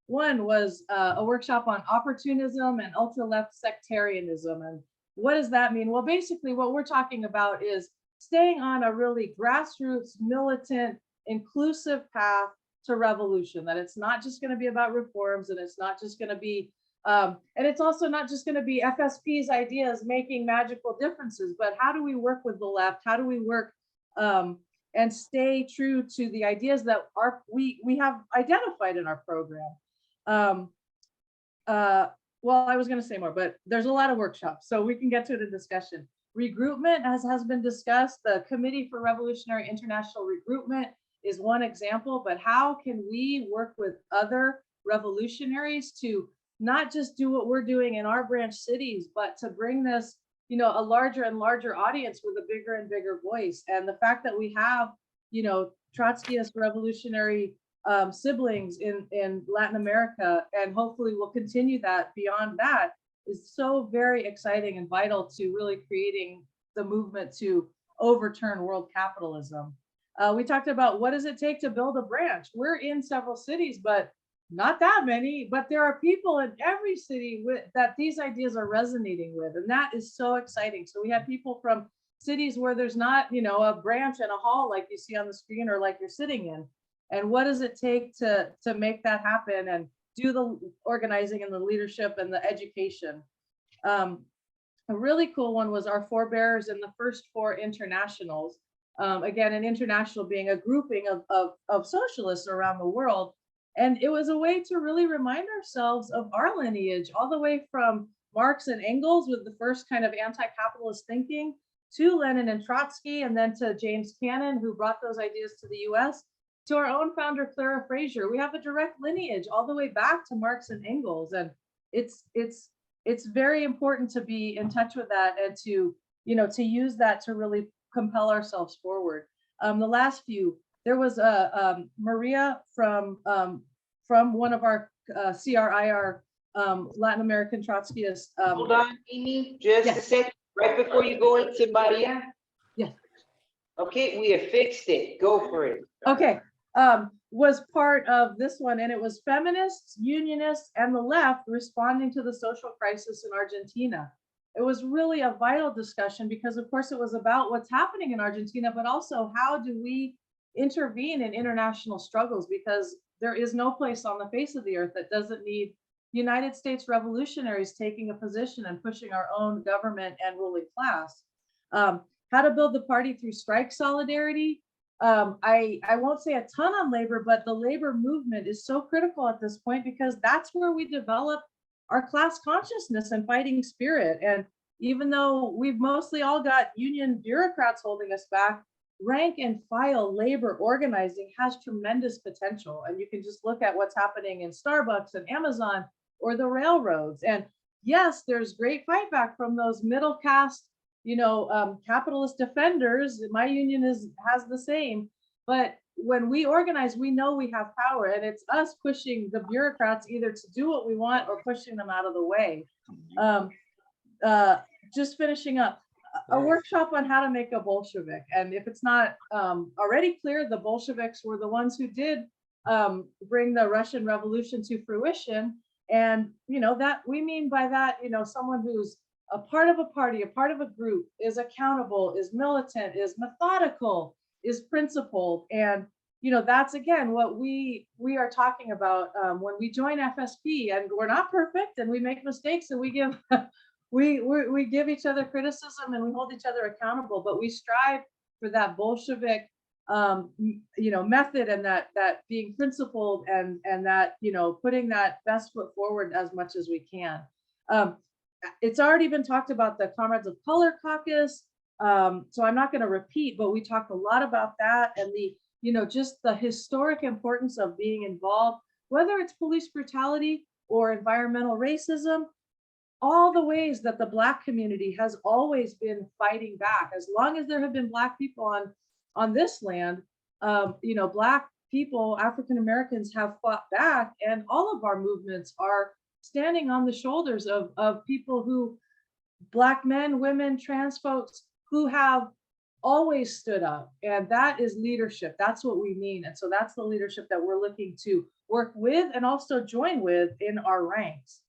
One was a workshop on opportunism and ultra-left sectarianism. And what does that mean? Well, basically what we're talking about is staying on a really grassroots, militant, inclusive path to revolution, that it's not just going to be about reforms, and it's not just going to be, and it's also not just going to be FSP's ideas making magical differences, but how do we work with the left? How do we work and stay true to the ideas that we have identified in our program? Well, I was going to say more, but there's a lot of workshops, so we can get to it in discussion. Regroupment, as has been discussed, the Committee for Revolutionary International Regroupment is one example, but how can we work with other revolutionaries to not just do what we're doing in our branch cities, but to bring this, you know, a larger and larger audience with a bigger and bigger voice. And the fact that we have, you know, Trotskyist revolutionary siblings in Latin America, and hopefully we'll continue that beyond that, is so very exciting and vital to really creating the movement to overturn world capitalism. We talked about what does it take to build a branch. We're in several cities, but not that many, but there are people in every city that these ideas are resonating with, and that is so exciting. So we had people from cities where there's not, you know, a branch and a hall like you see on the screen or like you're sitting in. And what does it take to make that happen and do the organizing and the leadership and the education. A really cool one was our forebearers in the first 4 internationals. Again, an international being a grouping of socialists around the world. And it was a way to really remind ourselves of our lineage, all the way from Marx and Engels with the first kind of anti-capitalist thinking, to Lenin and Trotsky, and then to James Cannon, who brought those ideas to the US, to our own founder, Clara Fraser. We have a direct lineage all the way back to Marx and Engels. And it's very important to be in touch with that and to, to use that to really compel ourselves forward. The last few, there was Maria from one of our CRIR Latin American Trotskyist. Hold on, Amy, just a yes. second, right before you go into Maria. Yes. Okay, we have fixed it. Go for it. Okay. Was part of this one, and it was feminists, unionists, and the left responding to the social crisis in Argentina. It was really a vital discussion because, of course, it was about what's happening in Argentina, but also how do we intervene in international struggles, because there is no place on the face of the earth that doesn't need United States revolutionaries taking a position and pushing our own government and ruling class. How to build the party through strike solidarity. I won't say a ton on labor, but the labor movement is so critical at this point because that's where we develop our class consciousness and fighting spirit. And even though we've mostly all got union bureaucrats holding us back, rank and file labor organizing has tremendous potential. And you can just look at what's happening in Starbucks and Amazon or the railroads. And yes, there's great fight back from those middle caste, capitalist defenders. My union has the same, but when we organize, we know we have power, and it's us pushing the bureaucrats either to do what we want or pushing them out of the way. Just finishing up, a workshop on how to make a Bolshevik. And if it's not already clear, the Bolsheviks were the ones who did bring the Russian Revolution to fruition. And, that we mean by that, someone who's a part of a party, a part of a group, is accountable, is militant, is methodical, is principled. And, that's again what we are talking about when we join FSP. And we're not perfect, and we make mistakes, and we give we give each other criticism, and we hold each other accountable, but we strive for that Bolshevik method, and that being principled, and that putting that best foot forward as much as we can. It's already been talked about the Comrades of Color Caucus, so I'm not going to repeat, but we talked a lot about that, and the just the historic importance of being involved, whether it's police brutality or environmental racism, all the ways that the Black community has always been fighting back. As long as there have been Black people on this land, Black people, African Americans, have fought back, and all of our movements are standing on the shoulders of people who, Black men, women, trans folks, who have always stood up. And that is leadership. That's what we mean. And so that's the leadership that we're looking to work with and also join with in our ranks.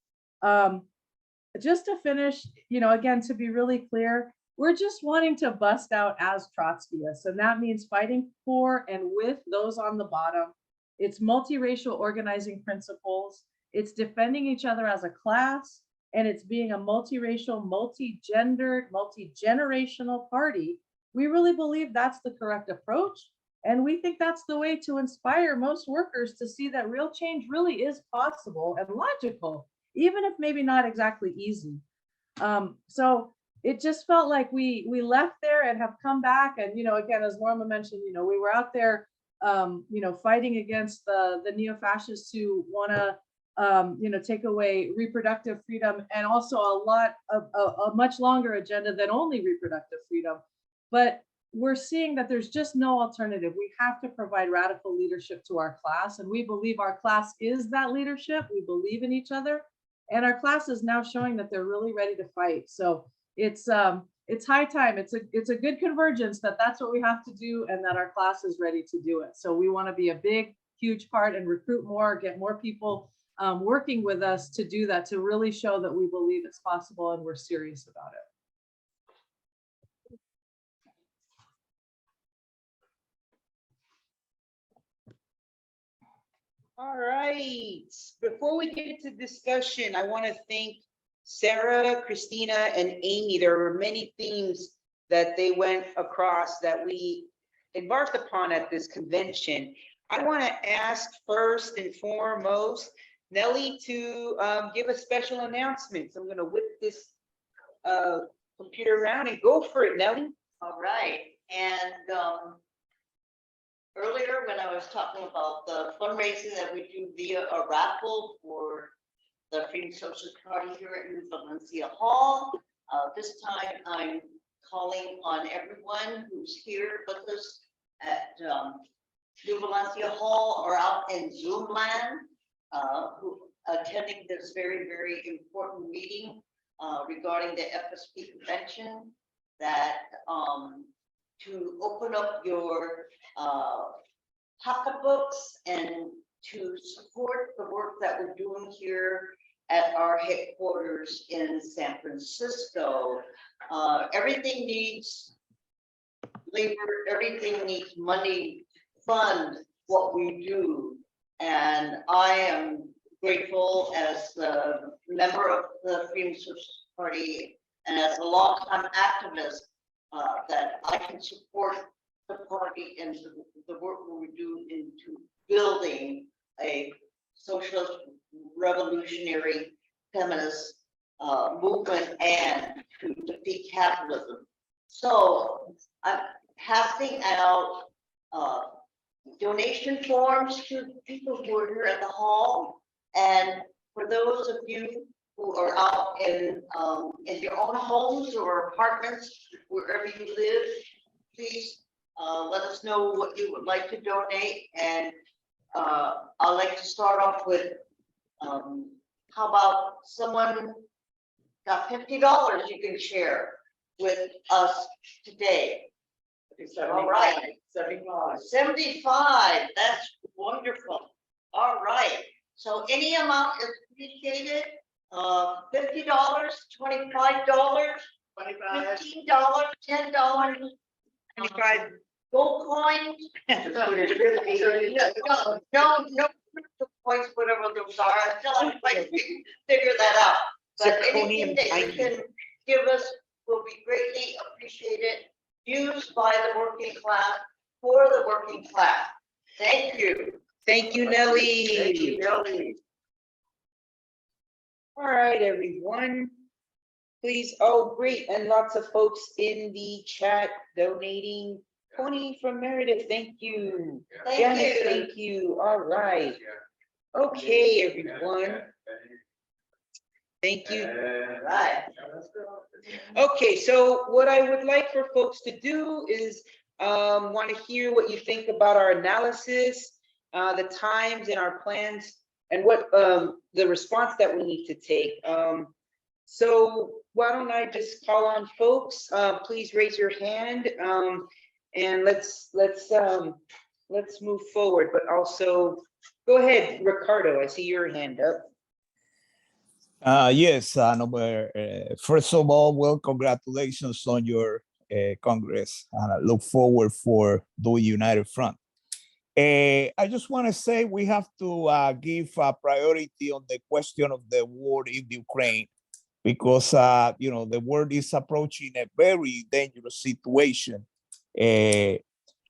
Just to finish, again, to be really clear, we're just wanting to bust out as Trotskyists. And that means fighting for and with those on the bottom. It's multiracial organizing principles. It's defending each other as a class. And it's being a multiracial, multi-gendered, multi-generational party. We really believe that's the correct approach. And we think that's the way to inspire most workers to see that real change really is possible and logical, even if maybe not exactly easy. So it just felt like we left there and have come back. And, again, as Norma mentioned, we were out there, fighting against the neo-fascists who want to, take away reproductive freedom, and also a much longer agenda than only reproductive freedom. But we're seeing that there's just no alternative. We have to provide radical leadership to our class. And we believe our class is that leadership. We believe in each other. And our class is now showing that they're really ready to fight. So it's high time. It's a good convergence that that's what we have to do, and that our class is ready to do it. So we want to be a big, huge part and recruit more, get more people working with us to do that, to really show that we believe it's possible and we're serious about it. All right, before we get into discussion, I want to thank Sarah, Christina, and Amy. There were many themes that they went across that we embarked upon at this convention. I want to ask first and foremost, Nellie to give a special announcement. So I'm going to whip this computer around and go for it, Nellie. All right, and earlier when I was talking about the fundraising that we do via a raffle for the Freedom Socialist Party here at New Valencia Hall, this time I'm calling on everyone who's here with us at New Valencia Hall or out in Zoom land, who attending this very, very important meeting regarding the FSP convention, that to open up your pocketbooks and to support the work that we're doing here at our headquarters in San Francisco. Everything needs labor, everything needs money to fund what we do. And I am grateful as the member of the Freedom Socialist Party and as a longtime activist that I can support the party and the work we do into building a socialist revolutionary feminist movement and to defeat capitalism. So I'm passing out donation forms to people who are here at the hall, and for those of you who are out in your own homes or apartments, wherever you live, please let us know what you would like to donate. And I'd like to start off with, how about someone got $50 you can share with us today? All right, 75, that's wonderful. All right, so any amount is appreciated. $50, $25, $15, $10, 25. gold coins. No points, whatever those are. I still have to figure that out. But anything that you can give us will be greatly appreciated, used by the working class, for the working class. Thank you. Thank you, Nellie. Thank you, Nellie. All right, everyone. Please, oh, great, and lots of folks in the chat donating. Connie from Meredith, thank you. Thank Janice, you. thank you. All right. Okay, everyone. Thank you. Right. Okay, so what I would like for folks to do is want to hear what you think about our analysis, the times and our plans, and what the response that we need to take. So why don't I just call on folks? Please raise your hand, and let's move forward. But also, go ahead, Ricardo. I see your hand up. Yes, first of all, well, congratulations on your Congress. And I look forward for doing United Front. I just want to say we have to give a priority on the question of the war in Ukraine, because the world is approaching a very dangerous situation. The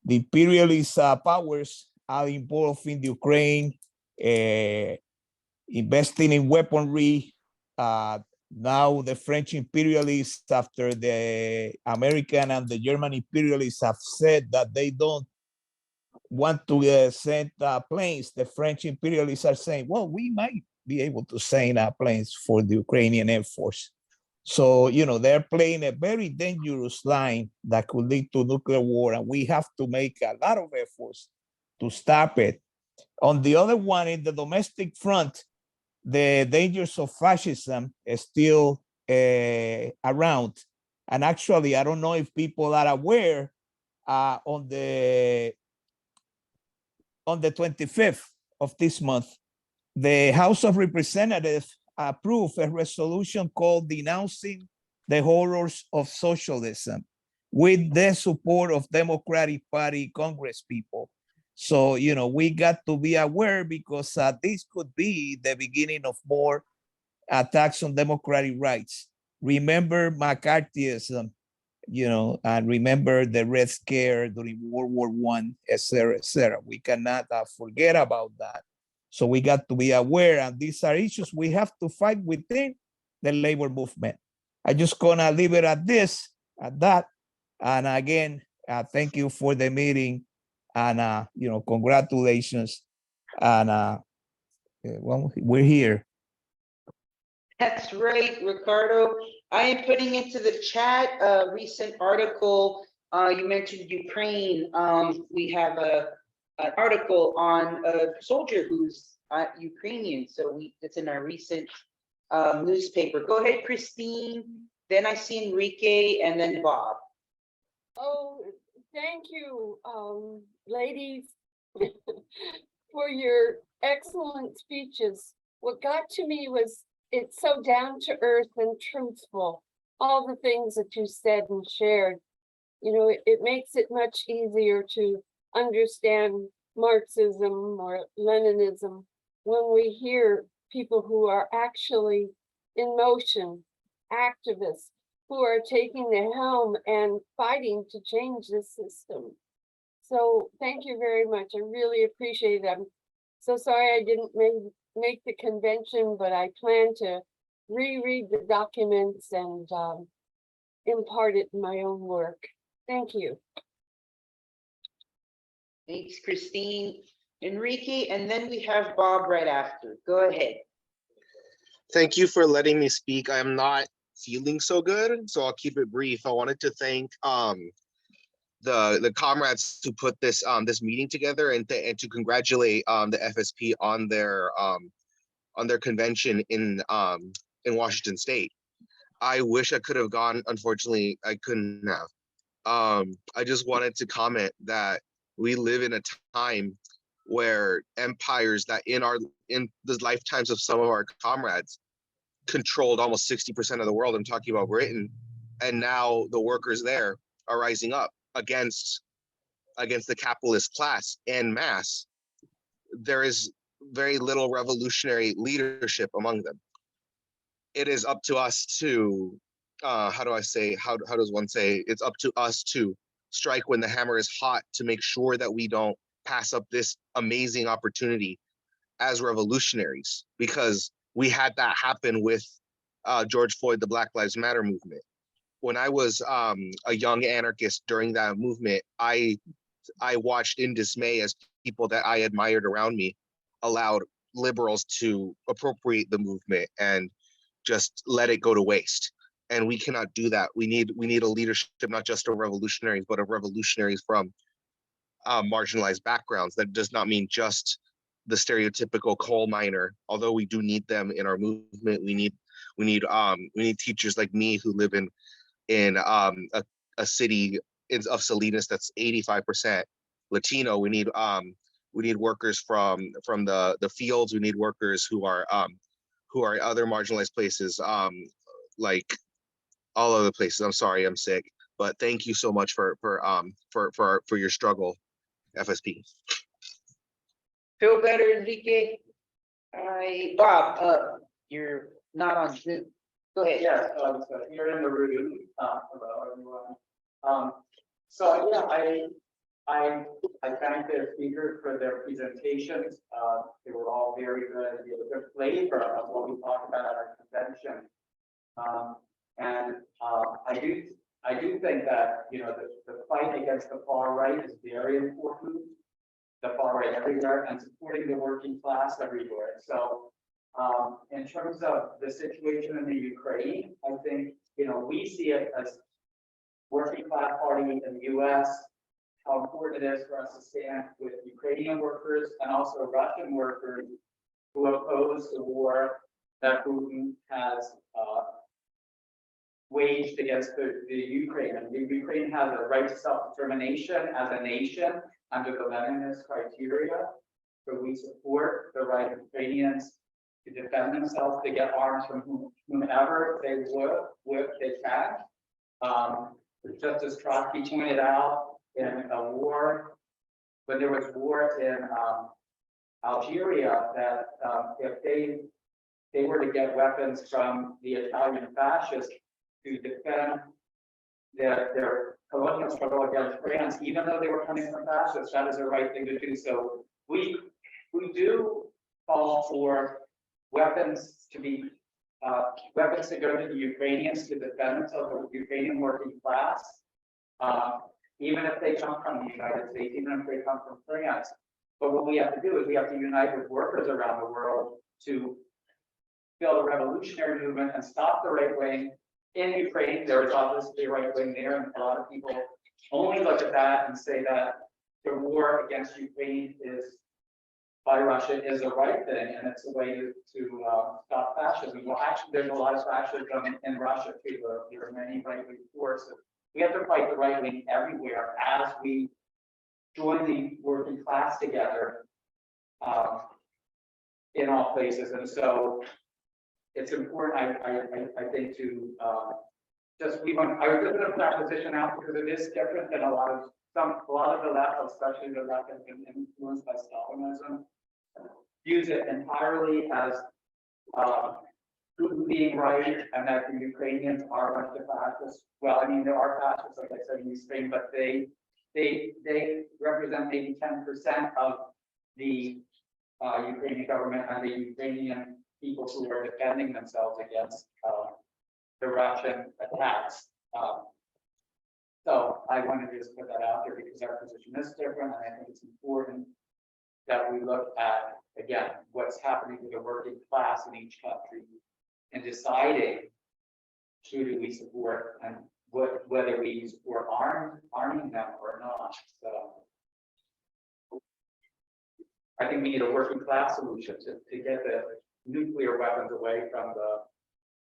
imperialist powers are involved in Ukraine, investing in weaponry. Now the French imperialists, after the American and the German imperialists have said that they don't want to send planes, the French imperialists are saying, well, we might be able to send planes for the Ukrainian Air Force. So, they're playing a very dangerous line that could lead to nuclear war, and we have to make a lot of efforts to stop it. On the other one, in the domestic front, the dangers of fascism is still around. And actually, I don't know if people are aware, on the 25th of this month, the House of Representatives approved a resolution called Denouncing the Horrors of Socialism, with the support of Democratic Party Congress people. So, we got to be aware because this could be the beginning of more attacks on democratic rights. Remember McCarthyism, and remember the Red Scare during World War I, et cetera, et cetera. We cannot forget about that. So we got to be aware, and these are issues we have to fight within the labor movement. I just gonna leave it at that. And again, thank you for the meeting, and congratulations. And well, we're here. That's right, Ricardo. I am putting into the chat a recent article. You mentioned Ukraine. We have an article on a soldier who's Ukrainian. So it's in our recent newspaper. Go ahead, Christine. Then I see Enrique and then Bob. Oh, thank you, ladies, for your excellent speeches. What got to me was it's so down to earth and truthful. All the things that you said and shared, it makes it much easier to understand Marxism or Leninism when we hear people who are actually in motion, activists who are taking the helm and fighting to change this system. So thank you very much. I really appreciate it. I'm so sorry I didn't make the convention, but I plan to reread the documents and impart it in my own work. Thank you. Thanks, Christine. Enrique, and then we have Bob right after. Go ahead. Thank you for letting me speak. I am not feeling so good, so I'll keep it brief. I wanted to thank the comrades who put this meeting together, and to congratulate the FSP on their convention in Washington State. I wish I could have gone. Unfortunately, I couldn't have. I just wanted to comment that we live in a time where empires that in the lifetimes of some of our comrades controlled almost 60% of the world. I'm talking about Britain, and now the workers there are rising up against the capitalist class en masse. There is very little revolutionary leadership among them. It is up to us to how does one say, it's up to us to strike when the hammer is hot, to make sure that we don't pass up this amazing opportunity as revolutionaries, because we had that happen with George Floyd, the Black Lives Matter movement. When I was a young anarchist during that movement, I watched in dismay as people that I admired around me allowed liberals to appropriate the movement and just let it go to waste. And we cannot do that. We need a leadership, not just of revolutionaries, but of revolutionaries from marginalized backgrounds. That does not mean just the stereotypical coal miner, although we do need them in our movement. We need teachers like me who live in a city of Salinas that's 85% Latino. We need workers from the fields. We need workers who are other marginalized places, like all other places. I'm sorry, I'm sick, but thank you so much for your struggle, FSP. Feel better, Enrique? Bob, you're not on Zoom. Go ahead. Yes, so you're in the room. Hello, everyone. So yeah, I thank the speakers for their presentations. They were all very good. They had a good flavor of what we talked about at our convention. I do think that the fight against the far right is very important. The far right everywhere, and supporting the working class everywhere. So in terms of the situation in the Ukraine, I think we see it as working class party in the US, how important it is for us to stand with Ukrainian workers and also Russian workers who oppose the war that Putin has waged against the Ukraine. And the Ukraine has a right to self-determination as a nation under the Leninist criteria. So we support the right of Ukrainians to defend themselves, to get arms from whomever they can. Just as Trotsky pointed out, in a war, when there was war in Algeria, that if they were to get weapons from the Italian fascists to defend their colonial struggle against France, even though they were coming from fascists, that is the right thing to do. So we do call for weapons to be weapons to go to the Ukrainians to defend themselves, the Ukrainian working class, even if they come from the United States, even if they come from France. But what we have to do is we have to unite with workers around the world to build a revolutionary movement and stop the right wing in Ukraine. There is obviously a right wing there, and a lot of people only look at that and say that the war against Ukraine is by Russia is the right thing, and it's a way to stop fascism. Well, actually, there's a lot of fascism in Russia too. There are many right-wing forces. We have to fight the right wing everywhere as we join the working class together in all places. And so it's important, I think, to I was going to put that position out because it is different than a lot of the left, especially the left, has been influenced by Stalinism, use it entirely as Putin being right, and that the Ukrainians are a bunch of fascists. Well, I mean, there are fascists, like I said, in Ukraine, but they represent maybe 10% of the Ukrainian government and the Ukrainian people who are defending themselves against the Russian attacks. So I wanted to just put that out there because our position is different, and I think it's important that we look at, again, what's happening to the working class in each country and deciding who do we support and whether we support arming them or not. So I think we need a working class solution to get the nuclear weapons away from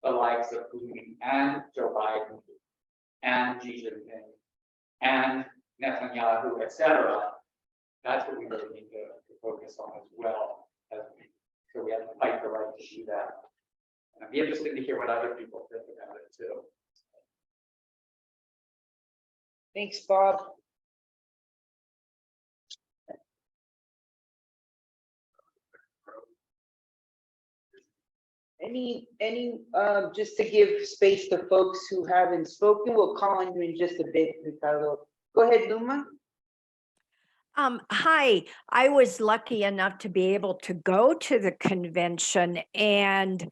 the likes of Putin and Joe Biden and Xi Jinping and Netanyahu, etc. That's what we really need to focus on as well. So we have to fight the right to do that. And I'd be interested to hear what other people think about it too. Thanks, Bob. Any, just to give space to folks who haven't spoken, we'll call on you in just a bit, Ricardo. Go ahead, Luma. Hi, I was lucky enough to be able to go to the convention, and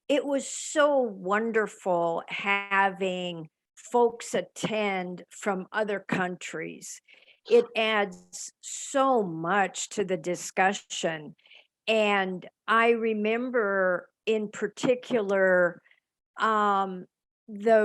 it was so wonderful having folks attend from other countries. It adds so much to the discussion. And I remember in particular, the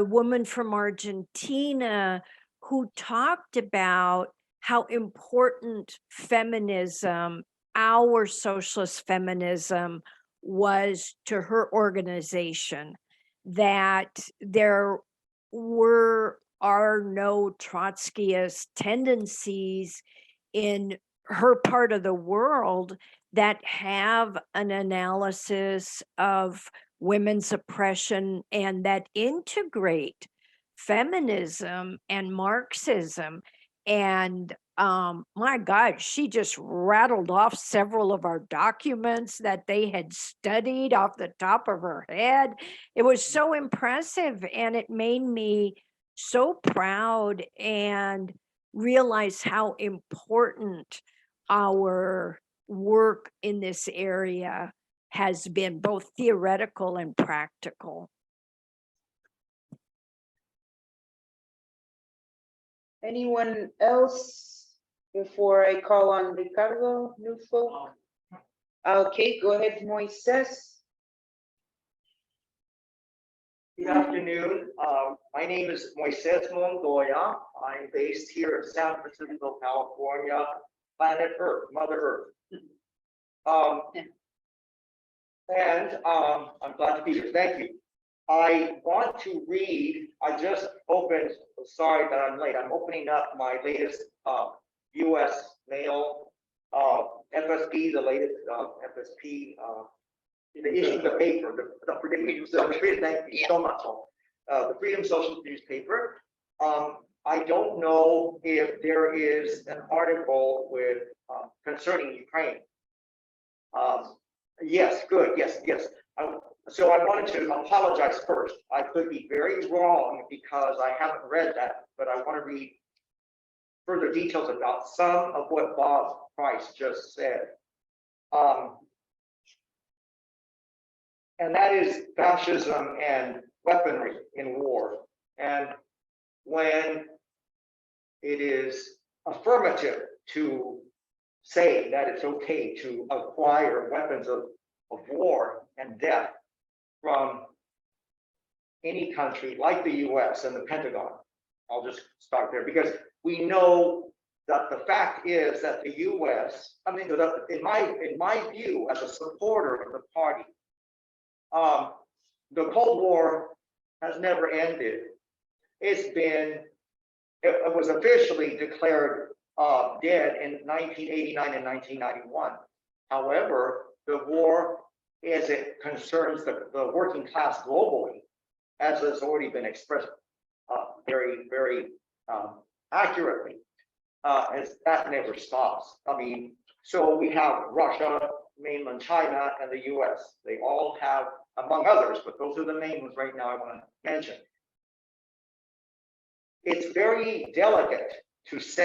woman from Argentina who talked about how important feminism, our socialist feminism, was to her organization, that there are no Trotskyist tendencies in her part of the world that have an analysis of women's oppression and that integrate feminism and Marxism. And my God, she just rattled off several of our documents that they had studied off the top of her head. It was so impressive, and it made me so proud and realize how important our work in this area has been, both theoretical and practical. Anyone else before I call on Ricardo Nufo? Okay, go ahead, Moises. Good afternoon. My name is Moises Montoya. I'm based here in San Francisco, California, planet Earth, Mother Earth. I'm glad to be here. Thank you. I want to read, I just opened, sorry that I'm late, I'm opening up my latest US mail, FSP, the latest FSP, the issue of the paper, the Freedom Socialist, thank you so much. The Freedom Socialist newspaper. I don't know if there is an article with concerning Ukraine. Yes, good, yes. So I wanted to apologize first. I could be very wrong because I haven't read that, but I want to read further details about some of what Bob Price just said. And that is fascism and weaponry in war. And when it is affirmative to say that it's okay to acquire weapons of war and death from any country like the US and the Pentagon. I'll just start there because we know that the fact is that the US, I mean, in my view as a supporter of the party, the Cold War has never ended. It was officially declared dead in 1989 and 1991. However, the war, as it concerns the working class globally, as has already been expressed very accurately, as that never stops. I mean, so we have Russia, mainland China, and the US. They all have, among others, but those are the main ones right now I want to mention. It's very delicate to say